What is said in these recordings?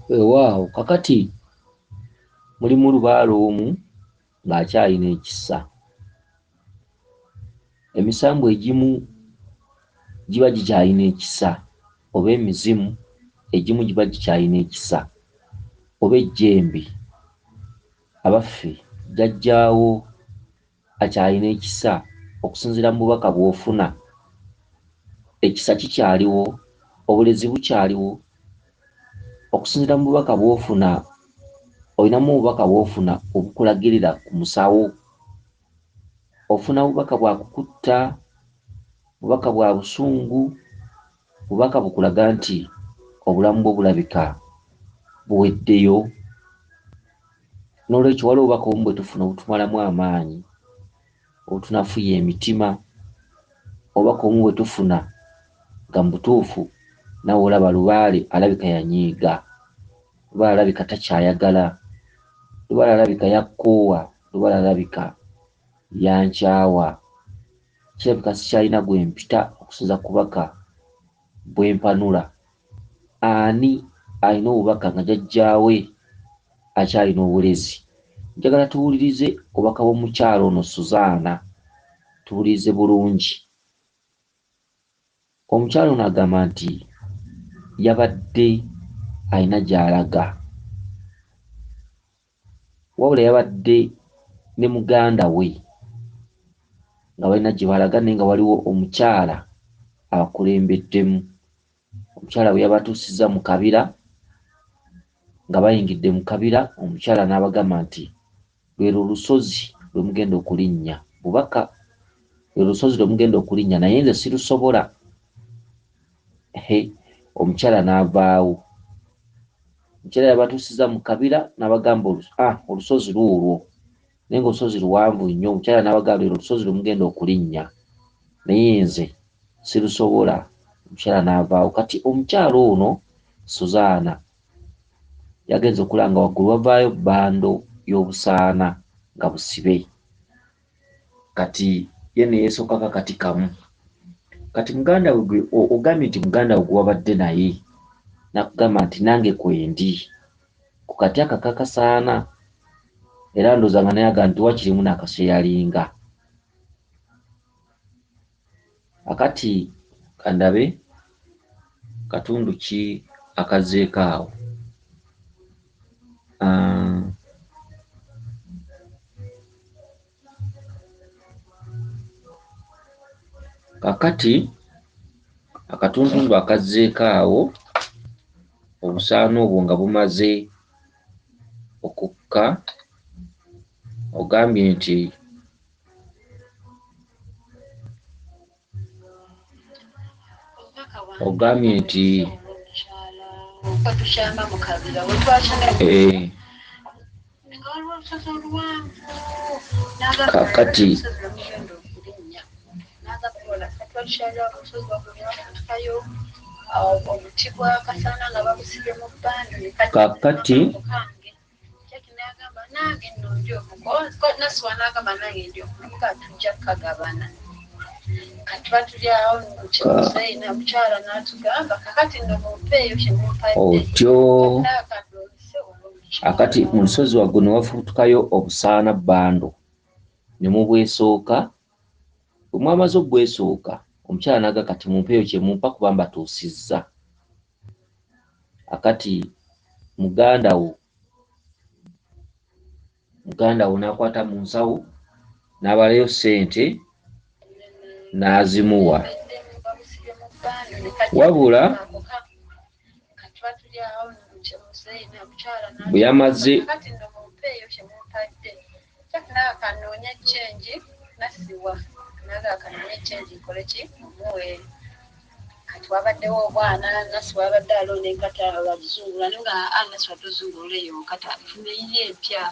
Waawo kakati mulimu lubaala omu ng'akyalina ekisa. Emisambu egimu giba gikyalina ekisa, oba emizimu egimu giba gikyalina ekisa, oba ejjembe abaffe jjajjaawo akyalina ekisa okusinziira mu bubaka bw'ofuna. Ekisa kikyaliwo, obulezi bukyaliwo okusinziira mu bubaka bw'ofuna. Olinamu obubaka bw'ofuna obukulagirira ku musawo. Ofuna bubaka bwa kukutta, bubaka bwa busungu, bubaka bukulaga nti obulamu bwo bulabika buweddeyo. N'olwekyo waliwo obubaka obumu bwe tufuna obutumalamu amaanyi, obutunafuya emitima. Obubaka obumu bwe tufuna nga mu butuufu nawe olaba lubaale alabika yanyiiga, lubaale alabika takyayagala, lubaale alabika yakkoowa, lubaale alabika yankyawa. Kirabika sikyalina gwe mpita okusinza ku bubaka bwe mpanula. Ani alina obubaka nga jjajjaawe akyalina obulezi? Njagala tuwulirize obubaka bw'omukyala ono Suzaana, tuwulirize bulungi. Omukyala ono agamba nti yabadde alina gy'alaga, wabula yabadde ne muganda we nga balina gye balaga naye nga waliwo omukyala abakulembeddemu. Omukyala bwe yabatuusizza mu kabira, nga bayingidde mu kabira, omukyala n'abagamba nti lwero olusozi lwe mugenda okulinnya. Bubaka, lwero olusozi lwe mugenda okulinnya naye nze sirusobola. Omukyala n'avaawo. Omukyala yabatuusizza mu kabira n'abagamba olusozi lwolwo, naye nga olusozi luwanvu nnyo. Omukyala n'abagamba lwero olusozi lwe mugenda okulinnya naye nze sirusobola. Omukyala n'avaawo. Kati omukyala ono Suzaana yagenze okulanga waggulu wavaayo bbando y'obusaana nga busibe. Kati ye ne yeesokako akati kamu. Kati muganda we gwe ogambye nti muganda we gwe wabadde naye n'akugamba nti nange kwendi ku kati aka kakasaana, era ndowooza nga naye agamba nti wakirimu n'akaseyalinga. Akati kandabe katundu ki akazzeeko awo. Kakati akatuntundu akazzeeko awo, obusaana obwo nga bumaze okukka, ogambye nti kakati otyo akati mu lusozi waggulu ne wafuutukayo obusaana bbando ne mubwesooka. Bwe mwamaze okubwesooka, omukyala n'aga kati mumpeeyo kye mumpa kuba mbatuusizza. Akati muganda wo n'akwata mu nsawo n'abalayo ssente n'azimuwa. Wabula bwe yamaze kati wabaddewo obwana nasi wabadde alonda enkata abazungula naye nga nasi watuzungulula eyo nkata afuna eyiye empya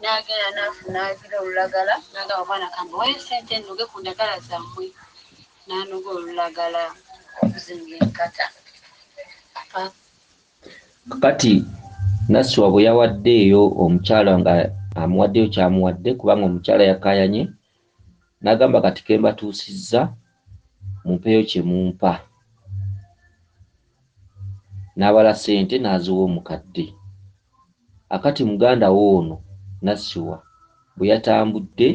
n'agenda n'afuna agira olulagala n'agamba obwana kambe wayo sente nnoge ku ndagala zammwe n'anoga olulagala okuzinga enkata. Kati Nasswa bwe yawaddeeyo omukyala nga amuwaddeyo kyamuwadde kubanga omukyala yakaayanye, n'agamba kati ke mbatuusizza mumpeeyo kye mumpa. n'abala ssente n'aziwa omukadde. Akati muganda wo ono Nassiwa bwe yatambudde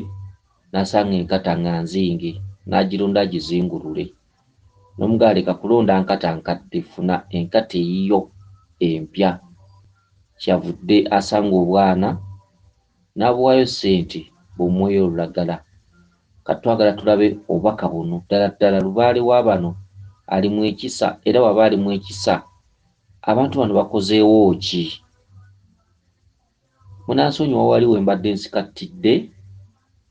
n'asanga enkata nga nzinge n'agironda agizingulule. N'omugaali kakulonda nkata nkadde, funa enkata eyiyo empya. Kyavudde asanga obwana n'abuwaayo ssente bumuweeyo olulagala. Katwagala tulabe obubaka buno ddala ddala lubaale wa bano alimu ekisa, era waba alimu ekisa abantu bano bakozeewo ki? Munansonyiwa wali we mbadde nsikattidde,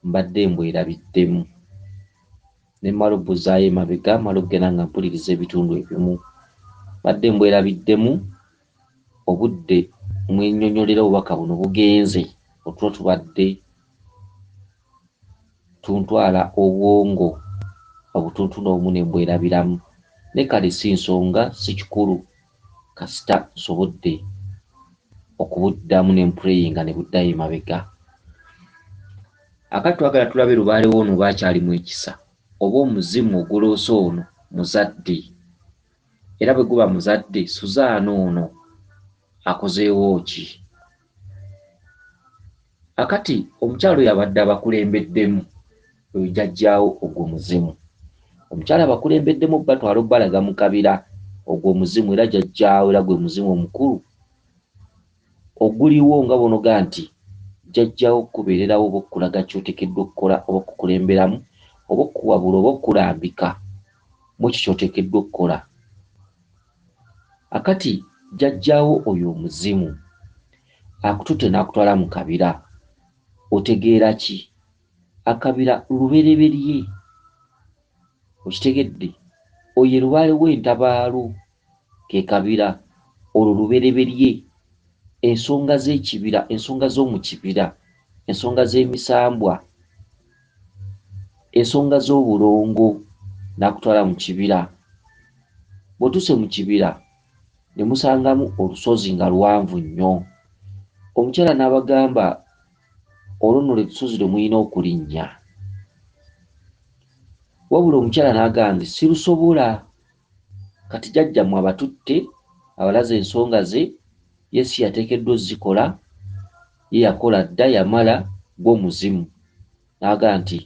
mbadde mbwerabiddemu ne mmala obbuzaayo emabega, mmala okugenda nga mpuliriza ebitundu ebimu. Mbadde mbwerabiddemu obudde mwennyonnyolera obubaka buno bugenze otulo tubadde tuntwala obwongo obutuntunu obumu ne mbwerabiramu. Ne kale si nsonga, si kikulu, kasita nsobodde okubuddamu ne mpuleyinga ne buddayo emabega. Akati twagala tulabe lubaale w'ono baakyalimu ekisa, oba omuzimu oguloosa ono muzadde, era bwe guba muzadde Suzaana ono akozeewo ki? Akati omukyalo yabadde abakulembeddemu oyo jjajjaawo ogwo muzimu. Omukyala abakulembeddemu batwala obbalaga mu kabira ogwo muzimu, era jjajjaawo era gwe muzimu omukulu oguliwo nga bonoga nti jjajjaawo okubeererawo oba okulaga ky'oteekeddwa okukola oba okukulemberamu oba okuwabula oba okulambika mu ekyo ky'oteekeddwa okukola. Akati jjajjaawo oyo omuzimu akututte n'akutwala mu kabira, otegeera ki? Akabira lubereberye, okitegedde? Oyo lubaale w'entabaalo ke kabira, olwo lubereberye. Ensonga z'ekibira, ensonga z'omu kibira, ensonga z'emisambwa, ensonga z'obulongo n'akutwala mu kibira. Bw'otuuse mu kibira ne musangamu olusozi nga luwanvu nnyo. Omukyala n'abagamba olwo nno lusozi lwe mulina okulinnya. Wabula omukyala n'agamba nti sirusobola, kati jjajjammwe abatutte abalaze ensonga ze, ye si yateekeddwa ozzikola, ye yakola dda yamala gwo muzimu. N'agamba nti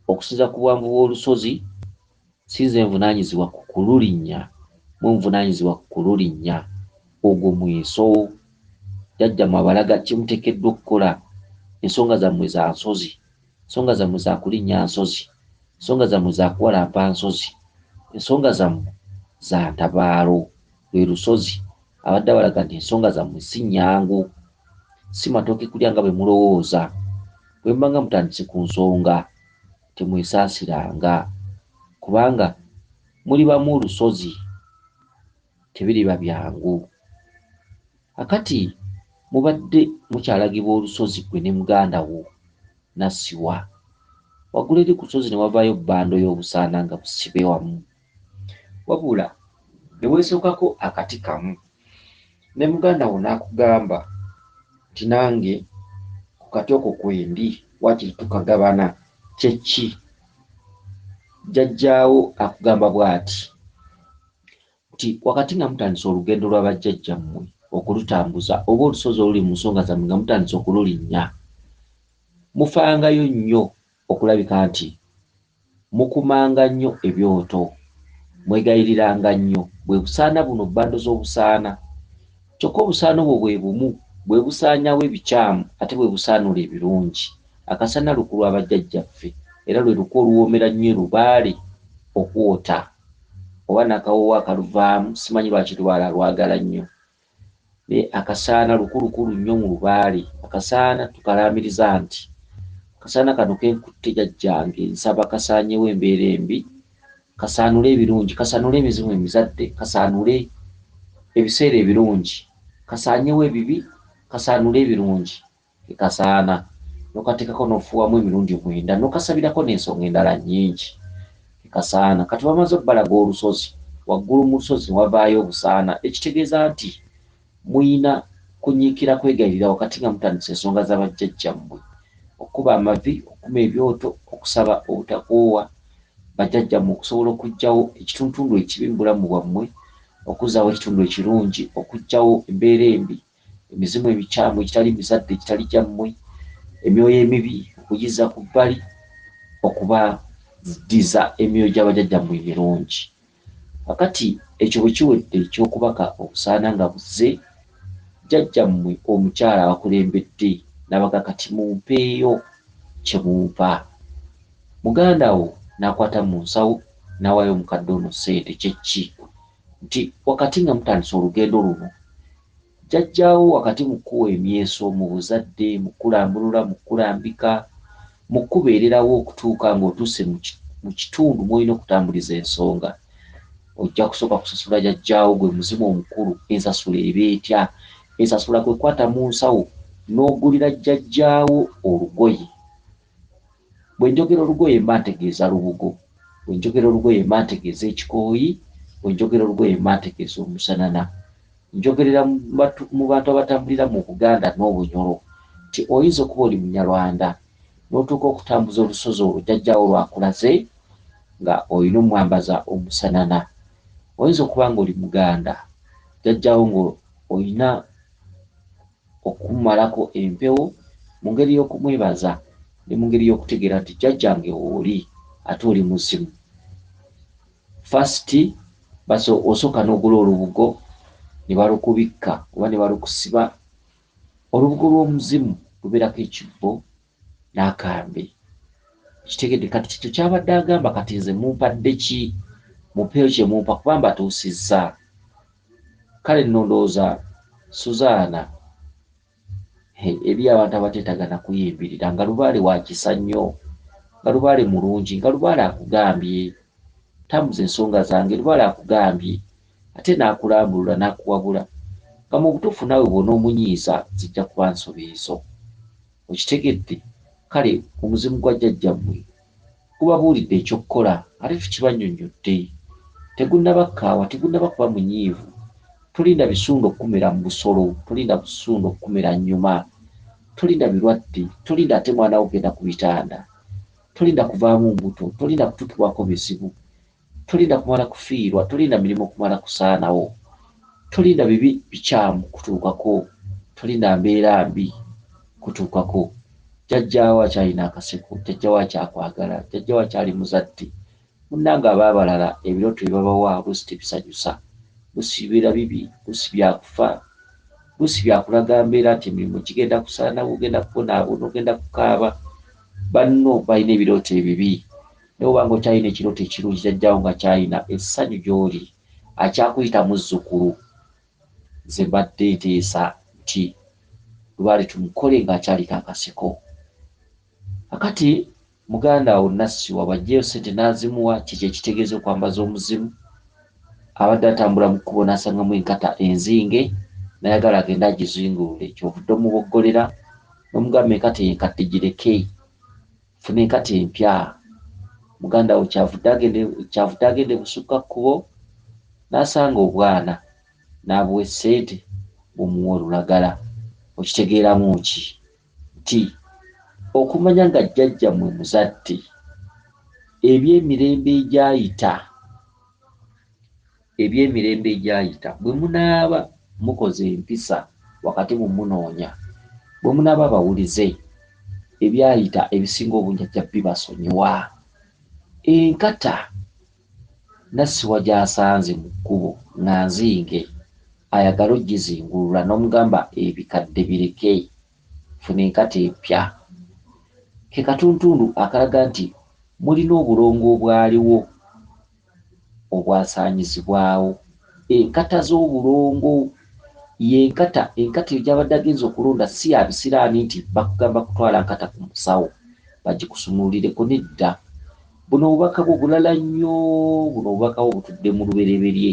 okusinza ku bwanvu bw'olusozi si nze nvunaanyizibwa ku kululinnya, mwe nvunaanyizibwa ku kululinnya. Ogwo mweso, jjajjammwe abalaga kye muteekeddwa okukola. Ensonga zammwe za nsozi, ensonga zammwe za kulinnya nsozi, ensonga zammwe za kuwalampa nsozi, ensonga zammwe za ntabaalo, lwe lusozi. Abadde abalaga nti ensonga zammwe si nnyangu, si matooke kulya nga bwe mulowooza. Bwe mba nga mutandise ku nsonga temwesaasiranga, kubanga mulibamu olusozi, tebiriba byangu. Akati mubadde mukyalagibwa olusozi gwe ne muganda wo Nassiwa, waggulu eri ku lusozi ne wavaayo bbando y'obusaana nga busibe wamu. Wabula ne weesookako akati kamu, ne muganda wo n'akugamba nti nange ku kati okwo kwendi waakiri tukagabana. Kye ki? Jjajjaawo akugamba bw'ati nti wakati nga mutandise olugendo lwa bajjajjammwe okulutambuza, oba olusozi oluli mu nsonga zammwe nga mutandise okululinnya, mufangayo nnyo okulabika nti mukumanga nnyo ebyoto, mwegayiriranga nnyo. Bwe busaana buno bbando z'obusaana, kyokka obusaana obwo bwe bumu bwe busaanyawo ebikyamu ate bwe busaanula ebirungi. Akasana luku lwa bajjajjaffe, era lwe luku oluwoomera nnyo lubaale okwota, oba n'akawoowo akaluvaamu simanyi lwaki lubaale alwagala nnyo. Akasaana lukulukulu nnyo mu lubaale. Akasaana tukalaamiriza nti akasaana kano kenkutte jjajjange, nsaba kasaanyewo embeera embi, kasaanule ebirungi, kasaanule emizimu emizadde, kasaanule ebiseera ebirungi, kasaanyewo ebibi, kasaanule ebirungi. Kasaana nokateekako n'ofuuwamu emirundi 9, nokasabirako n'ensonga endala nnyingi. Kasaana kati bamaze obbalaga olusozi, waggulu mu lusozi ne wavaayo obusaana, ekitegeeza nti muyina kunyiikira kwegayirira wakati nga mutandise ensonga z'abajjajjammwe, okuba amavi, okuma ebyoto, okusaba obutakoowa bajjajjammwe okusobola okuggyawo ekituntundu ekibi mu bulamu bwammwe, okuzzaawo ekitundu ekirungi, okuggyawo embeera embi, emizimu emikyamu ekitali mizadde ekitali gyammwe, emyoyo emibi okugizza ku bbali, okubaddiza emyoyo gy'abajjajjammwe emirungi. Kakati ekyo bwe kiwedde eky'okubaka obusaana nga buzze, jjajjammwe omukyala abakulembedde n'abaga kati mumpeeyo kye mumpa. Muganda wo n'akwata mu nsawo n'awaayo omukadde ono ssente kyeki nti wakati nga mutandisa olugendo luno, jjajjaawo wakati mu kkuwa emyeso mu buzadde, mu kulambulula, mu kulambika, mu kubeererawo okutuuka ng'otuuse mu kitundu mw'olina okutambuliza ensonga, ojja kusooka kusasula jjajjaawo gwe muzimu omukulu. Ensasula eba etya? Ensasula kwe kwata mu nsawo n'ogulira jjajjaawo olugoye. Bwe njogera olugoye mba ntegeeza lubugo, bwe njogera olugoye mba ntegeeza ekikooyi, bwe njogera olugoye mba ntegeeza omusanana. Njogerera mu bantu abatambulira mu Buganda n'Obunyoro nti oyinza okuba oli Munyarwanda n'otuuka okutambuza olusozi olwo jjajjaawo lwakulaze nga olina omwambaza omusanana. Oyinza okuba ng'oli Muganda, jjajjaawo ng'olina okumumalako empewo mu ngeri y'okumwebaza ne mu ngeri y'okutegeera nti jjajjange oli ate oli muzimu. Fasiti osooka n'ogula olubugo ne balukubikka oba ne balukusiba. Olubugo lw'omuzimu lubeerako ekibbo n'akambe. Kitegedde kati kikyo kyabadde agamba kati nze mumpadde ki? Mupeeyo kye mumpa kuba mbatuusizza. Kale nno ndowooza Suzaana eri abantu abateetagana kuyimbirira nga Lubaale wa kisa nnyo, nga Lubaale mulungi, nga Lubaale akugambye tambuza ensonga zange, Lubaale akugambye ate n'akulambulula n'akuwabula nga mu butuufu naawe bw'onoomunyiiza zijja kuba nsobi ezo. Okitegedde? Kale omuzimu gwa jjajjammwe gubabuulidde eky'okkola ate tukibannyonnyodde. Tegunnaba kkaawa, tegunnaba kuba munyiivu. Tolinda bisundo okukumira mu busolo, tolinda busundo okukumira nnyuma, tolinda birwadde, tolinda ate mwana wo genda ku bitanda, tolinda kuvaamu mbuto, tolinda kutukibwako bizibu, tolinda kumala kufiirwa, tolinda mirimu okumala kusaanawo, tolinda bibi bikyamu kutuukako, tolinda mbeera mbi kutuukako. Jjajjaawo akyalina akaseko, jjajjaawo akyakwagala, jjajjaawo akyali muzadde. Munnange ab'abalala ebirooto bye babawa luusi tebisanyusa, luusi bibeera bibi, luusi byakufa, luusi byakulaga mbeera nti emirimu gigenda kusaanawo, ogenda kubonaabona, ogenda kukaaba. Banno balina ebirooto ebibi. Naye obanga okyalina ekirooto ekirungi, jjajjaawo nga kyalina essanyu gy'oli, akyakuyita muzzukulu. Nze mbadde nteesa nti Lubaale tumukole ng'akyaliko akaseko. Kakati muganda wo nassiwa bajjeyo ssente n'azimuwa, kiki ekitegeeza okwambaza omuzimu. Abadde atambula mu kkubo n'asangamu enkata enzinge, n'ayagala agende agizingulule. Kyovudde omuboggolera n'omugamba enkata enkadde gireke, funa enkata empya. Muganda wo kyavudde agende busukka kkubo n'asanga obwana n'abuwa essente bumuwa olulagala. Okitegeeramu ki? Nti okumanya nga jjajjammwe muzadde, eby'emirembe egyayita bwe munaaba mukoze empisa wakati mu munoonya, bwe munaaba bawulize ebyayita ebisinga obunjajja bibasonyiwa. Enkata nassiwa gy'asanze mu kkubo nga nzinge, ayagala ogizingulula n'omugamba ebikadde bireke, funa enkata empya. Ke katuntundu akalaga nti mulina obulongo obwaliwo obwasaanyizibwawo. Enkata z'obulongo yenkata eyo gy'abadde agenza okulonda si ya bisiraani nti bakugamba kutwala nkata ku musawo bagikusumululireko, nedda. Buno obubaka bwo bulala nnyo, buno obubaka bwo butudde mu lubereberye.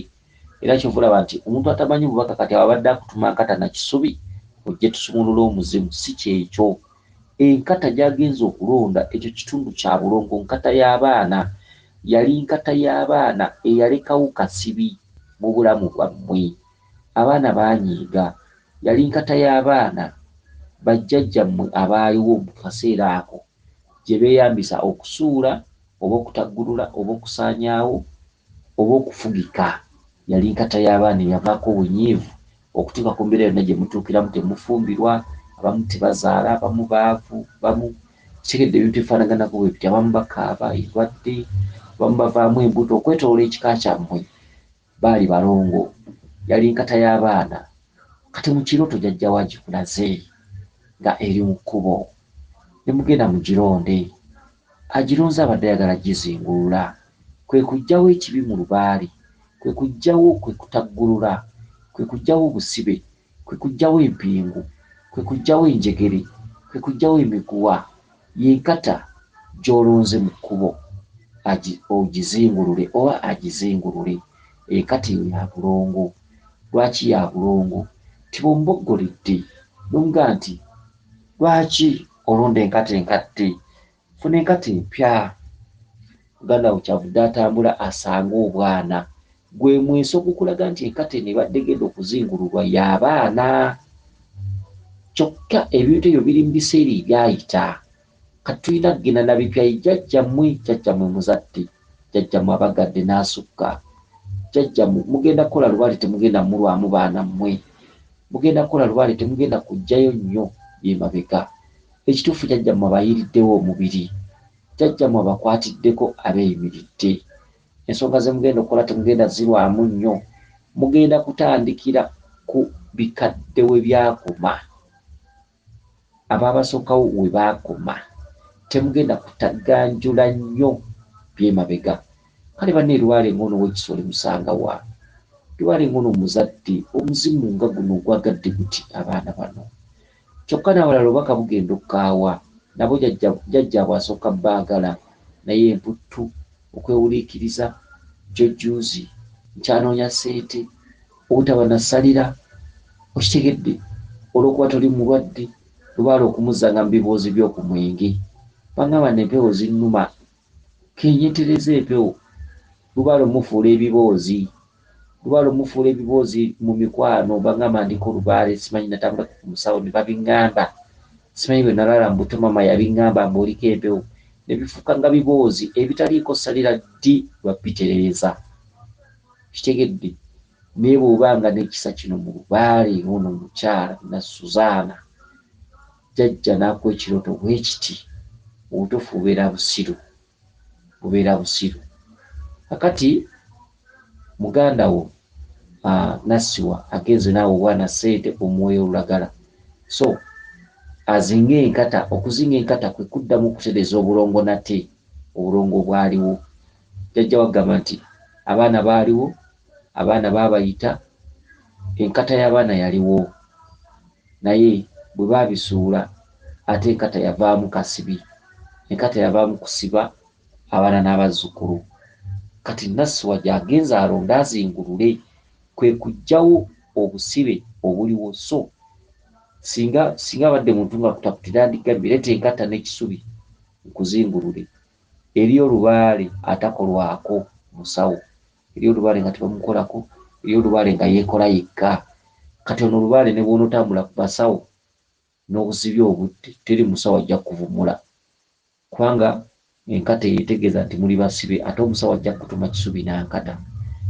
Era kyova olaba nti omuntu atamanyi bubaka kati abadde akutuma nkata na kisubi ojje tusumulule omuzimu, si kyekyo. Enkata gy'agenza okulonda ekyo kitundu kya bulongo. Nkata y'abaana yali nkata y'abaana eyalekawo kasibi mu bulamu bwammwe. Abaana baanyiiga. Yali nkata y'abaana bajjajjammwe abaaliwo mu kaseera ako gye beeyambisa okusuula oba okutaggulula oba okusaanyaawo oba okufugika yali nkata y'abaana yavaako obunyiivu okutuuka ku mbeera yonna gye mutuukiramu temufumbirwa, abamu tebazaala, abamu baavu, bamu kitegedde ebintu ebifaanaganako bwe biti, abamu bakaaba endwadde, abamu bavaamu embuto. Okwetoloola ekika kyammwe baali balongo, yali nkata y'abaana. Kati mu kirooto jjajja wagikulaze nga eri mu kkubo, ne mugenda mu gironde, agironze abadde ayagala gizingulula, kwe kuggyawo ekibi mu lubaale, kwe kuggyawo, kwe kutaggulula, kwe kuggyawo obusibe, kwe kuggyawo empingu, kwe kuggyawo enjegere, kwe kuggyawo emiguwa. Yenkata gy'olonze mu kkubo ogizingulule oba agizingulule. Enkata eyo ya bulongo. Lwaki ya bulongo? Tibombogoledde nomuga nti lwaki olonda enkata enkadde? Funa enkata empya. Muganda wo kyavudde atambula asanga obwana, gwe mweso ogukulaga nti enkata eno ebadde egenda okuzingululwa y'abaana. Kyokka ebintu ebyo biri mu biseera ebyayita. Kati tulina kugenda na bipyayi. Jjajjammwe muzadde, jjajjammwe abagadde n'asukka, jjajjammwe mugenda kukola lubaale, temugenda mulwamu baana mmwe, mugenda kukola lubaale, temugenda kuggyayo nnyo byemabega. Ekituufu jjajjammwe abayiriddewo omubiri, jjajjammwe abakwatiddeko abeeyimiridde. Ensonga ze mugenda okukola temugenda zirwamu nnyo, mugenda kutandikira ku bikadde we byakoma, abaabasookawo we baakoma. Temugenda kutaganjula nnyo byemabega. Kale banne lubaale ngono w'ekisole musanga wa? Lubaale ngono muzadde omuzimu nga guno ogwagadde guti abaana bano. Kyokka n'abalala obaka bugenda okukaawa, nabo jjajjaabwe asooka baagala, naye emputtu, okwewuliikiriza, jjojjuuzi, nkyanoonya ssente, obutaba nasalira, okitegedde, olw'okuba toli mulwadde, lubaale okumuzzanga mu biboozi by'oku mwenge. Bangamba n'empewo zinnuma, kenyetereza empewo. Lubaale omufuula ebiboozi, lubaale omufuula ebiboozi mu mikwano. Bangamba ndiko lubaale, simanyi natambula ku musawo ne babiŋŋamba, simanyi bwe nalala mu buto maama yabiŋŋamba mb'oliko empewo, ne bifuuka nga biboozi ebitaliiko salira ddi lwa bitereeza. Kitegedde, naye bw'obanga n'ekisa kino mu lubaale ono omukyala na Suzaana, jjajja n'akuwa ekirooto bwe kiti, obutuufu bubeera busiru, bubeera busiru. Kakati muganda wo Nassiwa agenze naawe obwana ssente omuweeyo olulagala. So azinga enkata. Okuzinga enkata kwe kuddamu okutereeza obulongo nate, obulongo bwaliwo. Jjajja wagamba nti abaana baaliwo, abaana baabayita, enkata y'abaana yaliwo, naye bwe baabisuula ate enkata yavaamu kasibi, enkata yavaamu kusiba abaana n'abazzukulu. Kati Nassiwa gy'agenza alonde azingulule, kwe kuggyawo obusibe obuliwo. So singa abadde muntu nga kutakutira ndigambye leeta enkata n'ekisubi nkuzingulule, eri olubaale atakolwako musawo, eri olubaale nga tebamukolako, eri olubaale nga yeekola yekka. Kati ono olubaale ne bw'onootambula ku basawo n'obusibya obudde, teri musawo ajja kuvumula, kubanga enkata yeetegeeza nti muli basibe, ate omusawo ajja kutuma kisubi n'ankata.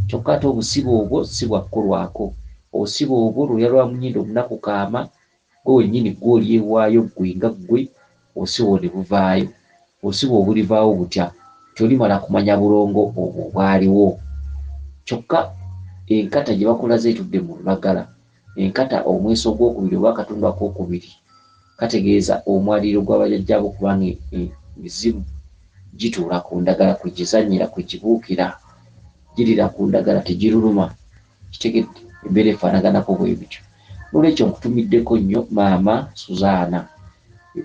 Kyokka ate obusibe obwo si bwakkolwako. Obusibe obwo lulya lwa munyindo omunaku kaama, gwe wennyini gw'olyewaayo ggwe nga ggwe, obusibe obwo ne buvaayo. Obusibe obulivaawo butya? Tolimala kumanya bulongo obwo bwaliwo. Kyokka enkata gye bakulaze etudde mu lulagala, enkata omweso ogwokubiri oba akatundu akookubiri kategeeza omwaliro gw'abajjajjaabo, kubanga emizimu gituula ku ndagala, kwe gizannyira, kwe gibuukira, girira ku ndagala, tegiruluma. Kitegedde, embeera efaanaganako bwe bityo. N'olwekyo nkutumiddeko nnyo maama Suzaana,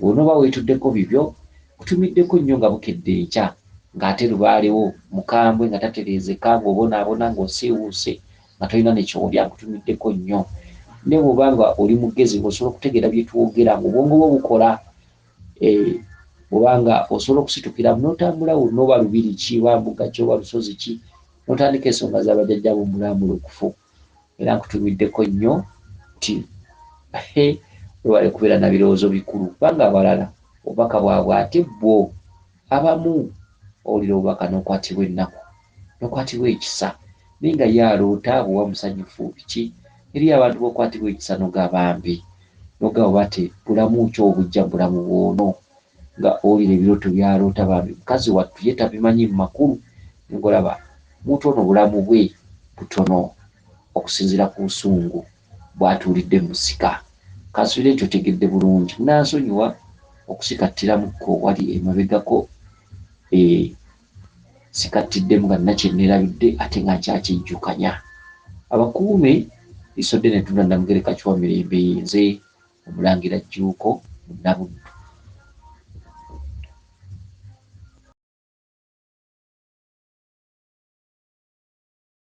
bw'onooba weetuddeko bibyo, nkutumiddeko nnyo nga bukedde enkya, ng'ate lubaalewo mukambwe nga tatereezeka, ng'obonaabona, ng'osiiwuuse, nga tolina ne ky'olya, nkutumiddeko nnyo. Ne bw'oba nga oli mugezi ng'osobola okutegeera bye twogera, ng'obwongo bwo bukola, bw'obanga osobola okusitukira n'otambula n'oba lubiri ki, oba mbuga ki, oba lusozi ki, n'otandika ensonga z'abajjajjaabo mulambulukufu. Era nkutumiddeko nnyo nti webale kubeera na birowoozo bikulu, kubanga abalala obubaka bwabwe ate bwo, abamu owulira obubaka n'okwatibwa ennaku, n'okwatibwa ekisa, ninga yaloota bwa musanyufu biki eri abantu bokwatibwa ekisa nogabambi nogaba bati bulamu kyo obujja bulamu bwono nga owulira ebirooto byaloota bambi mukazi wattu ye tabimanyi mu makulu ngolaba muntu ono bulamu bwe butono okusinziira ku busungu bwatuulidde mu musika kansubira ekyo tegedde bulungi munansonyiwa okusikattiramukko wali emabegako sikattiddemu nga nnakye neerabidde ate nga nkyakijjukanya abakuume lisodde netunda Namugereka Kiwa Mirembe nze Omulangira Jjuuko Munnabuddu.